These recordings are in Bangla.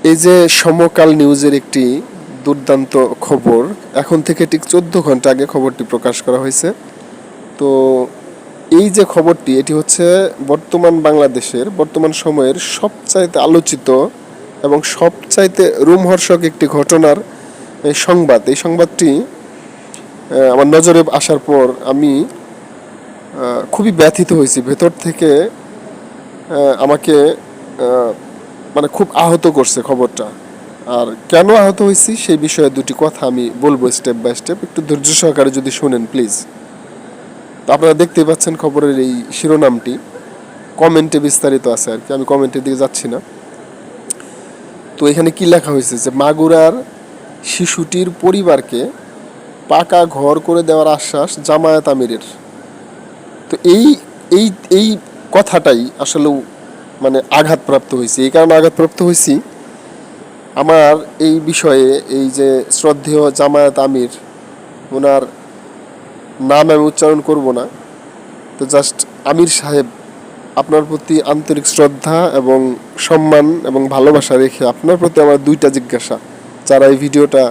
এই যে সমকাল নিউজের একটি দুর্দান্ত খবর, এখন থেকে ঠিক 14 ঘন্টা আগে খবরটি প্রকাশ করা হয়েছে। তো এই যে খবরটি, এটি হচ্ছে বর্তমান বাংলাদেশের বর্তমান সময়ের সবচাইতে আলোচিত এবং সবচাইতে রোমহর্ষক একটি ঘটনার সংবাদ। এই সংবাদটি আমার নজরে আসার পর আমি খুবই ব্যথিত হয়েছি ভেতর থেকে। আমাকে মানে খুব আহত করছে খবরটা। আর কেন আহত হয়েছি সেই বিষয়ে দুটি কথা আমি বলবো স্টেপ বাই স্টেপ, একটু ধৈর্য সহকারে যদি শোনেন প্লিজ। তো আপনারা দেখতেই পাচ্ছেন খবরের এই শিরোনামটি, কমেন্টে বিস্তারিত আছে আর কি, আমি কমেন্টের দিকে যাচ্ছি না। তো এখানে কি লেখা হয়েছে যে মাগুরার শিশুটির পরিবারকে পাকা ঘর করে দেওয়ার আশ্বাস জামায়াত আমিরের। তো এই এই এই কথাটাই আসলে মানে আঘাতপ্রাপ্ত হয়েছি। এই কারণে আঘাতপ্রাপ্ত হয়েছি, আমার এই বিষয়ে এই যে শ্রদ্ধেয় জামায়াত আমির, ওনার নাম আমি উচ্চারণ করব না, তো জাস্ট আমির সাহেব, আপনার প্রতি আন্তরিক শ্রদ্ধা এবং সম্মান এবং ভালোবাসা রেখে আপনার প্রতি আমার দুইটা জিজ্ঞাসা। যারা এই ভিডিওটা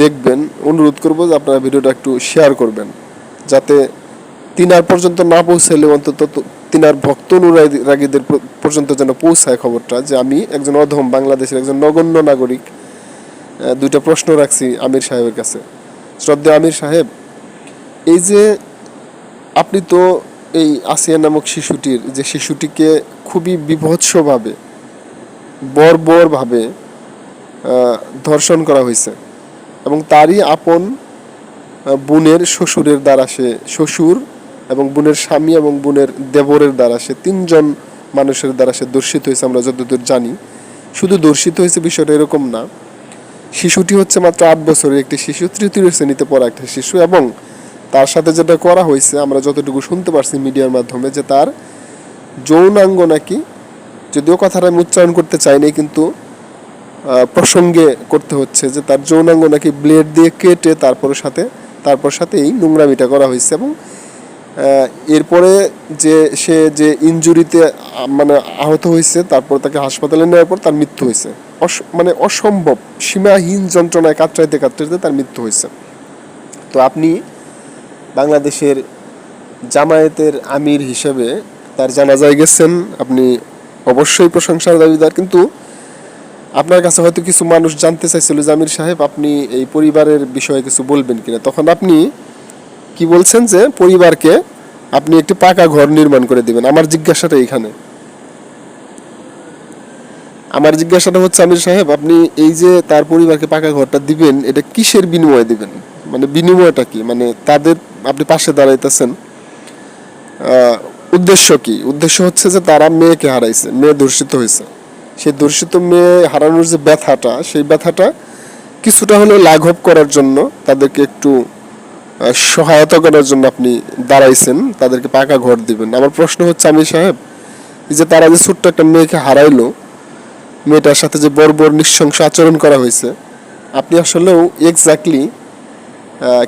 দেখবেন, অনুরোধ করব যে আপনারা ভিডিওটা একটু শেয়ার করবেন, যাতে তিনার পর্যন্ত না পৌঁছালে অন্তত তিনার ভক্ত অনুরাগীদের পর্যন্ত যেন পৌঁছায় খবরটা, যে আমি একজন অধম বাংলাদেশের একজন নগণ্য নাগরিক দুইটা প্রশ্ন রাখছি আমির সাহেবের কাছে। শ্রদ্ধেয় আমির সাহেব, এই যে আপনি তো এই আসিয়া নামক শিশুটিকে খুবই বীভৎসভাবে, বর্বরভাবে ধর্ষণ করা হয়েছে এবং তারই আপন বোনের শ্বশুরের দ্বারা, সে শ্বশুর এবং বোনের স্বামী এবং বোনের দেবরের দ্বারা, সে 3জন মানুষের দ্বারা সে দর্শিত হয়েছে। আমরা যতদূর জানি, শুধু দর্শিত হয়েছে বিষয়টা এরকম না, শিশুটি হচ্ছে মাত্র 8 বছরের একটি শিশু, 3য় শ্রেণীতে পড়া একটা শিশু। এবং তার সাথে যেটা করা হয়েছে, আমরা যতটুকু শুনতে পারছি মিডিয়ার মাধ্যমে, যে তার যৌনাঙ্গ নাকি, যদিও কথাটা আমি উচ্চারণ করতে চাইনি কিন্তু প্রসঙ্গে করতে হচ্ছে, যে তার যৌনাঙ্গ নাকি ব্লেড দিয়ে কেটে তারপর সাথে এই নোংরামিটা করা হয়েছে। এবং এরপরে সে যে ইনজুরিতে মানে আহত হয়েছে, তারপর তাকে হাসপাতালে নেওয়ার পর তার মৃত্যু হয়েছে। মানে অসম্ভব সীমাহীন যন্ত্রণায় কাতরাইতে তার মৃত্যু হয়েছে। তো আপনি বাংলাদেশের জামায়াতের আমির হিসেবে তার জানাজায় গেছেন, আপনি অবশ্যই প্রশংসার দাবিদার। কিন্তু আপনার কাছে হয়তো কিছু মানুষ জানতে চাইছিল যে আমির সাহেব, আপনি এই পরিবারের বিষয়ে কিছু বলবেন কিনা। তখন আপনি কি বলছেন যে পরিবারকে আপনি একটি পাকা ঘর নির্মাণ করে দিবেন। আমার জিজ্ঞাসাটা হচ্ছে আমির সাহেব, আপনি এই যে তার পরিবারকে পাকা ঘরটা দিবেন, এটা কিসের বিনিময়ে দিবেন? মানে বিনিময়টা কি? মানে তাদের আপনি পাশে দাঁড়াইতেছেন, উদ্দেশ্য কি? উদ্দেশ্য হচ্ছে যে তারা মেয়েকে হারাইছে, মেয়ে ধর্ষিত হয়েছে, সেই ধর্ষিত মেয়ে হারানোর যে ব্যথাটা, সেই ব্যথাটা কিছুটা হলেও লাঘব করার জন্য, তাদেরকে একটু সহায়তা করার জন্য আপনি দাঁড়াইছেন, তাদেরকে পাকা ঘর দিবেন। আমার প্রশ্ন হচ্ছে আমির সাহেব, এই যে তারা যে ছোট্ট একটা মেয়েকে হারাইলো, মেয়েটার সাথে যে বর্বর নৃশংস আচরণ করা হয়েছে, আপনি আসলেও এক্স্যাক্টলি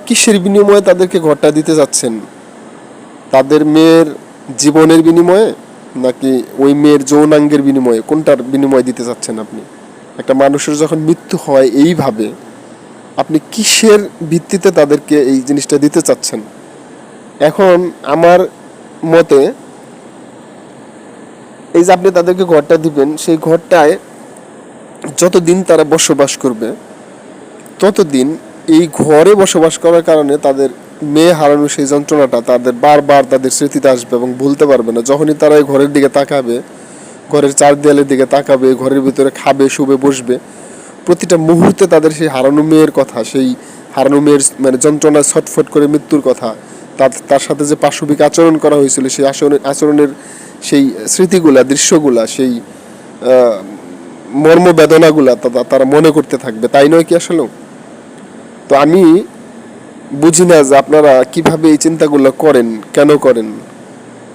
কিসের বিনিময়ে তাদেরকে ঘরটা দিতে যাচ্ছেন? তাদের মেয়ের জীবনের বিনিময়ে, নাকি ওই মেয়ের যৌনাঙ্গের বিনিময়ে? কোনটার বিনিময় দিতে চাচ্ছেন আপনি? একটা মানুষের যখন মৃত্যু হয় এইভাবে, আপনি কিসের ভিত্তিতে তাদেরকে এই জিনিসটা দিতে চাচ্ছেন? এখন আমার মতে, এই যে আপনি তাদেরকে ঘরটা দিবেন, সেই ঘরটায় যতদিন তারা বসবাস করবে, ততদিন এই ঘরে বসবাস করার কারণে তাদের মেয়ে হারানোর সেই যন্ত্রণাটা তাদের বারবার তাদের স্মৃতিতে আসবে এবং ভুলতে পারবে না। যখনই তারা এই ঘরের দিকে তাকাবে, ঘরের চার দেয়ালের দিকে তাকাবে, ঘরের ভিতরে খাবে, শুবে, বসবে, প্রতিটা মুহূর্তে তাদের সেই হারানো মেয়ের কথা, সেই হারানো মেয়ের মানে যন্ত্রণায় ছটফট করে মৃত্যুর কথা, তার সাথে যে পাশবিক আচরণ করা হয়েছিল, সেই আচরণের সেই স্মৃতিগুলা, দৃশ্যগুলা, সেই মর্মবেদনাগুলা তারা মনে করতে থাকবে, তাই নয় কি আসলেও? তো আমি বুঝি না যে আপনারা কিভাবে এই চিন্তাগুলো করেন, কেন করেন।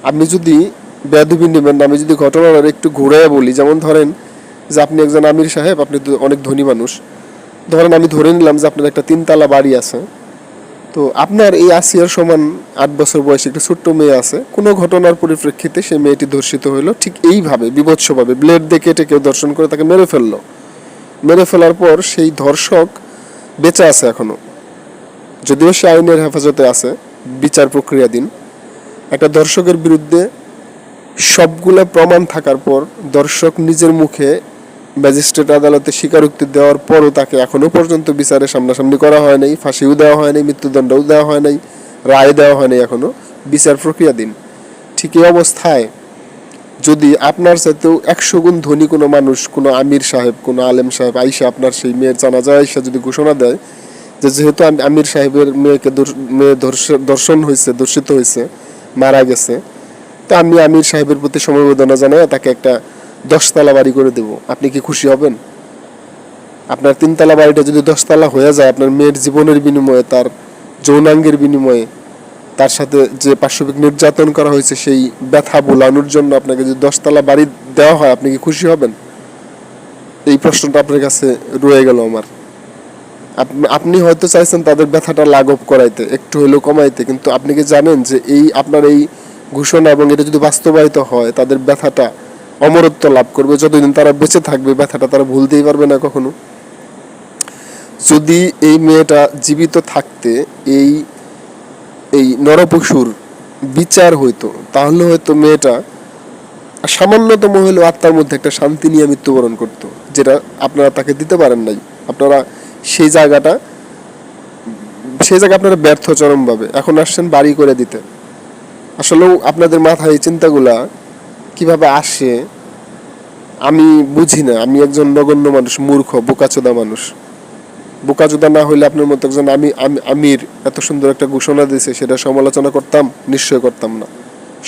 আপনি যদি বেয়াদবি নেবেন না, আমি যদি ঘটনাটা একটু ঘুরাইয়া বলি, যেমন ধরেন যে আপনি একজন আমির সাহেব, আপনি অনেক ধনী মানুষ, ধরেন আমি ধরে নিলাম যে আপনার একটা 3তলা বাড়ি আছে, তো আপনার এই আসিয়ার সমান 8 বছর বয়সী একটা ছোট্ট মেয়ে আছে, কোনো ঘটনার পরিপ্রেক্ষিতে সেই মেয়েটি ধর্ষিত হইলো, ঠিক এইভাবে বিভৎসভাবে ব্লেড দিয়ে কেটে কেউ দর্শন করে তাকে মেরে ফেললো। মেরে ফেলার পর সেই ধর্ষক বেঁচে আছে এখনো, যদিও সে আইনের হেফাজতে আছে, বিচার প্রক্রিয়াধীন। একটা ধর্ষকের বিরুদ্ধে সবগুলো প্রমাণ থাকার পর ধর্ষক নিজের মুখে ম্যাজিস্ট্রেট আদালতে স্বীকারোক্তি দেওয়ার পরও তাকে এখনো পর্যন্ত বিচারের সামনাসামনি করা হয় নাই, ফাঁসিও দেওয়া হয় নাই, মৃত্যুদণ্ডও দেওয়া হয় নাই, রায় দেওয়া হয় নাই, এখনো বিচার প্রক্রিয়াধীন। ঠিক এই অবস্থায় যদি আপনার সাথেও 100 গুণ ধনী কোনো মানুষ, কোনো আমির সাহেব, কোনো আলেম সাহেব আইসা আপনার সেই মেয়ের জানাজা আইসা যদি ঘোষণা দেয় যে যেহেতু আমির সাহেবের মেয়ে ধর্ষণ হয়েছে, ধর্ষিত হয়েছে, মারা গেছে, তা আমি আমির সাহেবের প্রতি সমবেদনা জানাই তাকে একটা 10 তলা বাড়ি করে দেব, আপনি কি খুশি হবেন? আপনার 3 তলা বাড়িটা যদি 10 তলা হয়ে যায়, আপনার মেয়ের জীবনের বিনিময়ে, তার যৌনাঙ্গের বিনিময়ে, তার সাথে যে পাশবিক নির্যাতন করা হয়েছে সেই ব্যথা ভোলানোর জন্য আপনাকে যদি 10 তলা বাড়ি দেওয়া হয়, আপনি কি খুশি হবেন? এই প্রশ্নটা আপনার কাছে রয়ে গেল আমার। আপনি হয়তো চাইছেন তাদের ব্যথাটা লাঘব করাইতে, একটু হলেও কমাইতে, কিন্তু আপনি কি জানেন যে এই আপনার এই ঘোষণা এবং এটা যদি বাস্তবায়িত হয়, তাদের ব্যথাটা অমরত্ব লাভ করবে, যতদিন তারা বেঁচে থাকবে ব্যথাটা তারা ভুলতেই পারবে না কখনো। যদি এই মেয়েটা জীবিত থাকতে এই এই নরপশুর বিচার হইতো, তাহলে হয়তো মেয়েটা সামান্যতম হলেও আত্মার মধ্যে একটা শান্তি নিয়ে মৃত্যুবরণ করতো, যেটা আপনারা তাকে দিতে পারেন নাই। আপনারা সেই জায়গাটা আপনারা ব্যর্থ চরমভাবে। এখন আসছেন বাড়ি করে দিতে। আসলেও আপনাদের মাথায় এই চিন্তাগুলা কিভাবে আসে আমি বুঝি না। আমি একজন নগণ্য মানুষ, মূর্খ, বোকাচোদা মানুষ। বোকাচোদা না হইলে আপনার মতো একজন আমির এত সুন্দর একটা ঘোষণা দিয়েছে, সেটা সমালোচনা করতাম? নিশ্চয় করতাম না।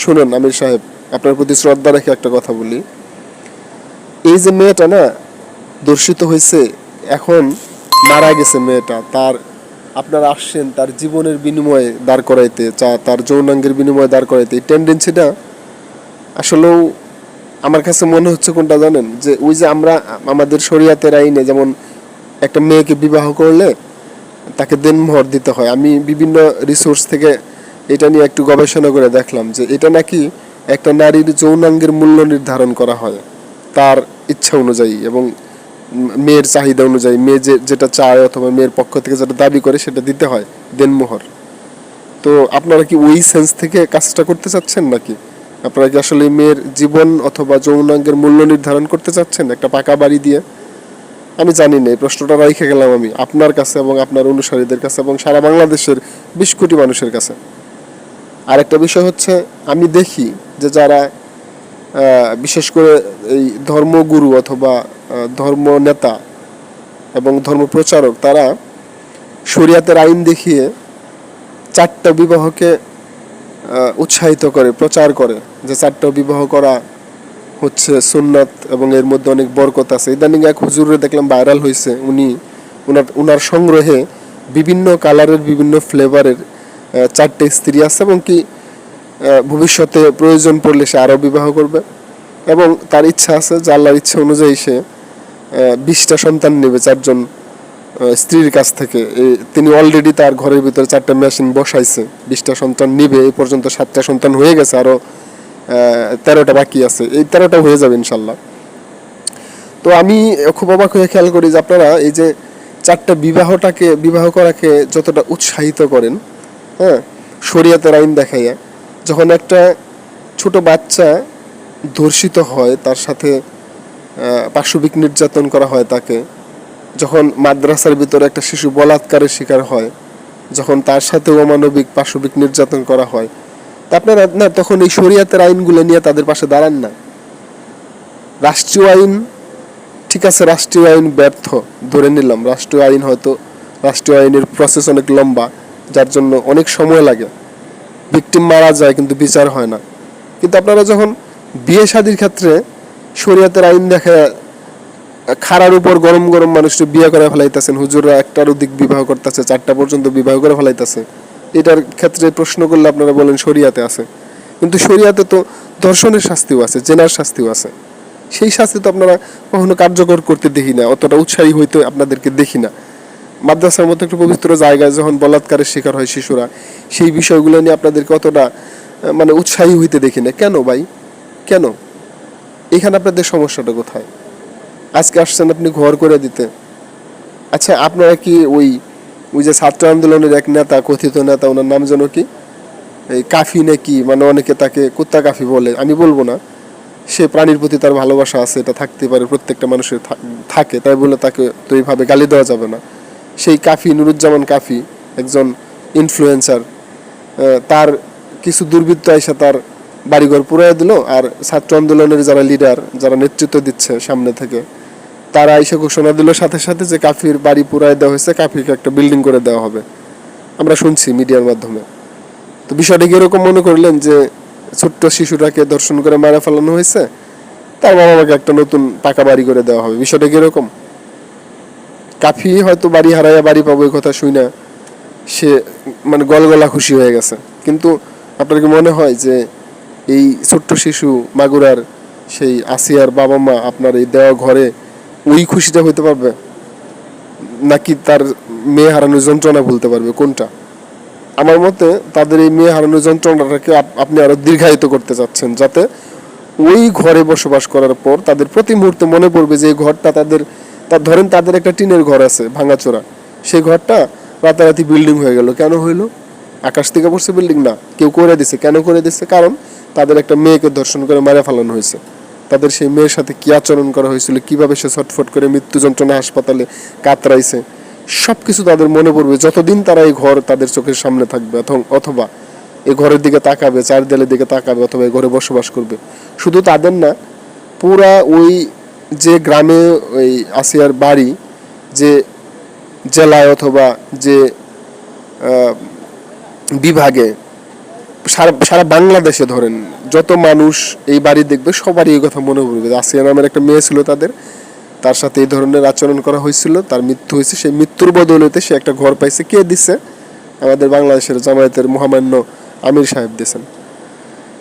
শুনুন আমির সাহেব, আপনার প্রতি শ্রদ্ধা রেখে একটা কথা বলি। এই যে মেয়েটা না ধর্ষিত হয়েছে, এখন মারা গেছে মেয়েটা, তার আপনারা আসছেন তার জীবনের বিনিময়ে দাঁড় করাইতে, তার যৌনাঙ্গের বিনিময়ে দাঁড় করাইতে। এই টেন্ডেন্সিটা আসলেও আমার কাছে মনে হচ্ছে কোনটা জানেন, যে ওই যে আমরা আমাদের শরিয়াতের আইনে যেমন একটা মেয়েকে বিবাহ করলে তাকে দেনমোহর দিতে হয়। আমি বিভিন্ন রিসোর্স থেকে এটা নিয়ে একটু গবেষণা করে দেখলাম যে এটা নাকি একটা নারীর যৌনাঙ্গের মূল্য নির্ধারণ করা হয় তার ইচ্ছা অনুযায়ী এবং মেয়ের চাহিদা অনুযায়ী। মেয়ে যেটা চায় অথবা মেয়ের পক্ষ থেকে যেটা দাবি করে সেটা দিতে হয় দেনমোহর। তো আপনারা কি ওই সেন্স থেকে কাজটা করতে চাচ্ছেন নাকি? আপনারা কি আসলে মেয়ের জীবন অথবা যৌনাঙ্গের মূল্য নির্ধারণ করতে চাচ্ছেন একটা পাকা বাড়ি দিয়ে? আমি জানি না, এই প্রশ্নটা রেখে গেলাম আমি আপনার কাছে এবং আপনার অনুসারীদের কাছে এবং সারা বাংলাদেশের 20 কোটি মানুষের কাছে। আরেকটা বিষয় হচ্ছে, আমি দেখি যে যারা বিশেষ করে এই ধর্মগুরু অথবা ধর্ম নেতা এবং ধর্ম প্রচারক, তারা শরিয়াতের আইন দেখিয়ে 4টা বিবাহকে উৎসাহিত করে, প্রচার করে যে 4টা বিবাহ করা হচ্ছে সুন্নাত এবং এর মধ্যে অনেক বরকত আছে। ইদানিং এক হুজুরে দেখলাম ভাইরাল হয়েছে, উনার সংগ্রহে বিভিন্ন কালারের বিভিন্ন ফ্লেভারের 4টে স্ত্রী আছে এবং কি ভবিষ্যতে প্রয়োজন পড়লে সে আরও বিবাহ করবে এবং তার ইচ্ছা আছে যে আল্লাহর ইচ্ছা অনুযায়ী সে 20টা সন্তান নেবে 4জন স্ত্রীর কাছ থেকে। তিনি অলরেডি তার ঘরের ভিতরে 4টা মেশিন বসাইছে, 20টা সন্তান নিবে। এই পর্যন্ত 7টা সন্তান হয়ে গেছে, আরও 13টা বাকি আছে, এই 13টা হয়ে যাবে ইনশাল্লাহ। তো আমি খুব অবাক হয়ে খেয়াল করি যে আপনারা এই যে 4টা বিবাহ করাকে যতটা উৎসাহিত করেন, হ্যাঁ, শরিয়াতের আইন দেখাইয়া, যখন একটা ছোট বাচ্চা ধর্ষিত হয়, তার সাথে পাশবিক নির্যাতন করা হয় তাকে, যখন মাদ্রাসার ভিতরে একটা শিশু বলাৎকারের শিকার হয়, যখন তার সাথে অমানবিক পাশবিক নির্যাতন করা হয়, তা আপনারা না তখন এই শরিয়াতের আইনগুলো নিয়ে তাদের পাশে দাঁড়ান না। রাষ্ট্রীয় আইন ঠিক আছে, রাষ্ট্রীয় আইন ব্যর্থ ধরে নিলাম, রাষ্ট্রীয় আইনের প্রসেস অনেক লম্বা, যার জন্য অনেক সময় লাগে, ভিকটিম মারা যায় কিন্তু বিচার হয় না। কিন্তু আপনারা যখন বিয়ে শাদীর ক্ষেত্রে শরিয়াতের আইন দেখে খাড়ার উপর গরম গরম মানুষকে বিয়ে করে ফেলাইতেছেন, হুজুররা 1টার অধিক বিবাহ করতেছে, 4টা পর্যন্ত বিবাহ করে ফেলাইতেছে, এটার ক্ষেত্রে প্রশ্ন করলে আপনারা বলেন শরিয়াতে আছে। কিন্তু শরিয়াতে তো ধর্ষণের শাস্তিও আছে, জেনার শাস্তিও আছে। সেই শাস্তি তো আপনারা কখনো কার্যকর করতে দেখি না, অতটা উৎসাহী হইতে আপনাদেরকে দেখি না। মাদ্রাসার মতো একটু পবিত্র জায়গায় যখন বলাৎকারের শিকার হয় শিশুরা, সেই বিষয়গুলো নিয়ে আপনাদেরকে অতটা মানে উৎসাহী হইতে দেখি না। কেন ভাই, কেন? এখানে আপনাদের সমস্যাটা কোথায়? আজকে আসছেন আপনি ঘর করে দিতে। আচ্ছা, আপনারা কি ওই ওই যে ছাত্র আন্দোলনের এক নেতা, কথিত নেতা, ওনার নাম যেন কি, এই কাফি নাকি, মানে অনেকে তাকে কুত্তা কাফি বলে, আমি বলবো না, সে প্রাণীর প্রতি তার ভালোবাসা আছে, এটা থাকতে পারে, প্রত্যেকটা মানুষের থাকে, তাই বলে তাকে তো এইভাবে গালি দেওয়া যাবে না। সেই কাফি, নুরুজ্জামান কাফি, একজন ইনফ্লুয়েন্সার, তার কিছু দুর্বৃত্ত এসে তার বাড়িঘর পুরাই দিল। আর ছাত্র আন্দোলনের যারা লিডার, যারা নেতৃত্ব দিচ্ছে সামনে থেকে, তারা এসে ঘোষণা দিল সাথে সাথে যে কাফির বাড়ি পুরাই দেওয়া হয়েছে, কাফিকে একটা বিল্ডিং করে দেওয়া হবে। আমরা শুনছি মিডিয়ার মাধ্যমে। তো বিষয়টা কি এরকম মনে করলেন যে ছোট্ট শিশুটাকে ধর্ষণ করে মারা ফেলানো হয়েছে, তার বাবা মাকে একটা নতুন পাকা বাড়ি করে দেওয়া হবে? বিষয়টা কি এরকম? কাফি হয়তো বাড়ি হারাইয়া বাড়ি পাবো এই কথা শুই না সে মানে গলগলা খুশি হয়ে গেছে, কিন্তু আপনার কি মনে হয় যে এই ছোট্ট শিশু মাগুরার সেই আসিয়ার বাবা মা আপনার এই দেওয়া ঘরে ওই খুশিটা হইতে পারবে, নাকি তার মেয়ে হারানোর যন্ত্রণা ভুলতে পারবে, কোনটা? আমার মতে তাদের এই মেয়ে হারানোর যন্ত্রণাটাকে আপনি আরো দীর্ঘায়িত করতে চাচ্ছেন, যাতে ওই ঘরে বসবাস করার পর তাদের প্রতি মুহূর্তে মনে পড়বে যে এই ঘরটা তাদের, ধরেন তাদের একটা টিনের ঘর আছে ভাঙাচোরা, সেই ঘরটা রাতারাতি বিল্ডিং হয়ে গেল। কেন হইলো? আকাশ থেকে পড়ছে বিল্ডিং না, কেউ করে দিছে। কেন করে দিছে? কারণ তাদের একটা মেয়েকে ধর্ষণ করে মারা ফেলানো হয়েছে। তাদের সেই মেয়ের সাথে কি আচরণ করা হয়েছিল, কিভাবে সে ছটফট করে মৃত্যু যন্ত্রণা হাসপাতালে কাতরাইছে, সব কিছু তাদের মনে পড়বে যতদিন তারা এই ঘর তাদের চোখের সামনে থাকবে, অথবা এই ঘরের দিকে তাকাবে, চার দেয়ালের দিকে তাকাবে, অথবা এই ঘরে বসবাস করবে। শুধু তাদের না, পুরা ওই যে গ্রামে ওই আসিয়ার বাড়ি, যে জেলায় অথবা যে বিভাগে, সারা বাংলাদেশে ধরেন যত মানুষ এই বাড়ি দেখবে সবারই এই কথা মনে পড়বে। আসিয়া নামের একটা মেয়ে ছিল তাদের, তার সাথে এই ধরনের আচরণ করা হয়েছিল, তার মৃত্যু হয়েছে, সেই মৃত্যুর বদৌলতে সে একটা ঘর পাইছে। কে দিচ্ছে? আমাদের বাংলাদেশের জামায়াতের মহামান্য আমির সাহেব দিয়েছেন।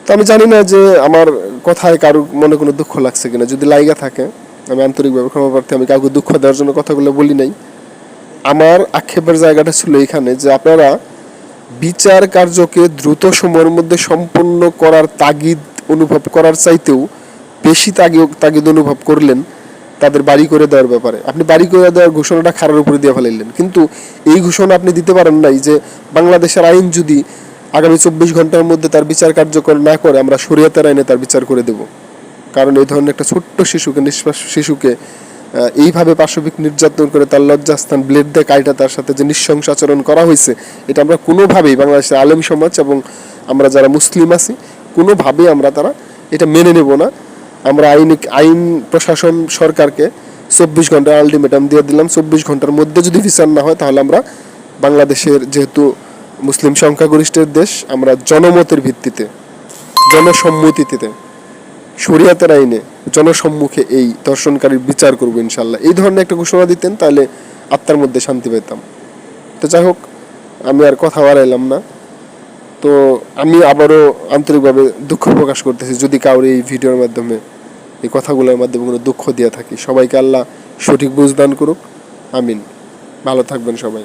তো আমি জানি না যে আমার কথায় কারোর মনে কোনো দুঃখ লাগছে কিনা। যদি লাইগা থাকে আমি আন্তরিকভাবে ক্ষমা প্রার্থী, আমি কাউকে দুঃখ দেওয়ার জন্য কথাগুলো বলি নাই। আমার আক্ষেপের জায়গাটা ছিল এখানে যে আপনারা বিচার কার্যকে দ্রুত সময়ের মধ্যে সম্পন্ন করার তাগিদ অনুভব করার চাইতেও বেশি তাগিদ অনুভব করলেন তাদের বাড়ি করে দেওয়ার ব্যাপারে। আপনি বাড়ি করে দেওয়ার ঘোষণাটা খারার উপরে দিয়ে ফেলাইলেন, কিন্তু এই ঘোষণা আপনি দিতে পারেন নাই যে বাংলাদেশের আইন যদি আগামী 24 ঘন্টার মধ্যে তার বিচার কার্যকর না করে আমরা শরিয়তের আইনে তার বিচার করে দেব। কারণ এই ধরনের একটা ছোট্ট শিশুকে, নিষ্পাপ শিশুকে এইভাবে পাশবিক নির্যাতন করে তার লজ্জাস্থান ব্লেড দিয়ে কাইটা তার সাথে যে নৃশংস আচরণ করা হয়েছে, এটা আমরা কোনোভাবেই বাংলাদেশের আলেম সমাজ এবং আমরা যারা মুসলিম আছি কোনোভাবেই আমরা তারা এটা মেনে নেব না। আমরা আইন প্রশাসন সরকারকে 24 ঘন্টার আলটিমেটাম দিয়ে দিলাম। 24 ঘন্টার মধ্যে যদি বিচার না হয় তাহলে আমরা বাংলাদেশের, যেহেতু মুসলিম সংখ্যাগরিষ্ঠের দেশ, আমরা জনমতের ভিত্তিতে, জনসম্মতিতে, শরিয়াতের আইনে জনসম্মুখে এই ধর্ষণকারীর বিচার করবো ইনশাল্লাহ। এই ধরনের একটা ঘোষণা দিতেন, তাহলে আত্মার মধ্যে শান্তি পেতাম। তো যাই হোক, আমি আর কথা বাড়াইলাম না। তো আমি আবারও আন্তরিকভাবে দুঃখ প্রকাশ করতেছি যদি কাউর এই ভিডিওর মাধ্যমে, এই কথাগুলোর মাধ্যমে কোনো দুঃখ দিয়ে থাকি। সবাইকে আল্লাহ সঠিক বুঝদান করুক, আমিন। ভালো থাকবেন সবাই।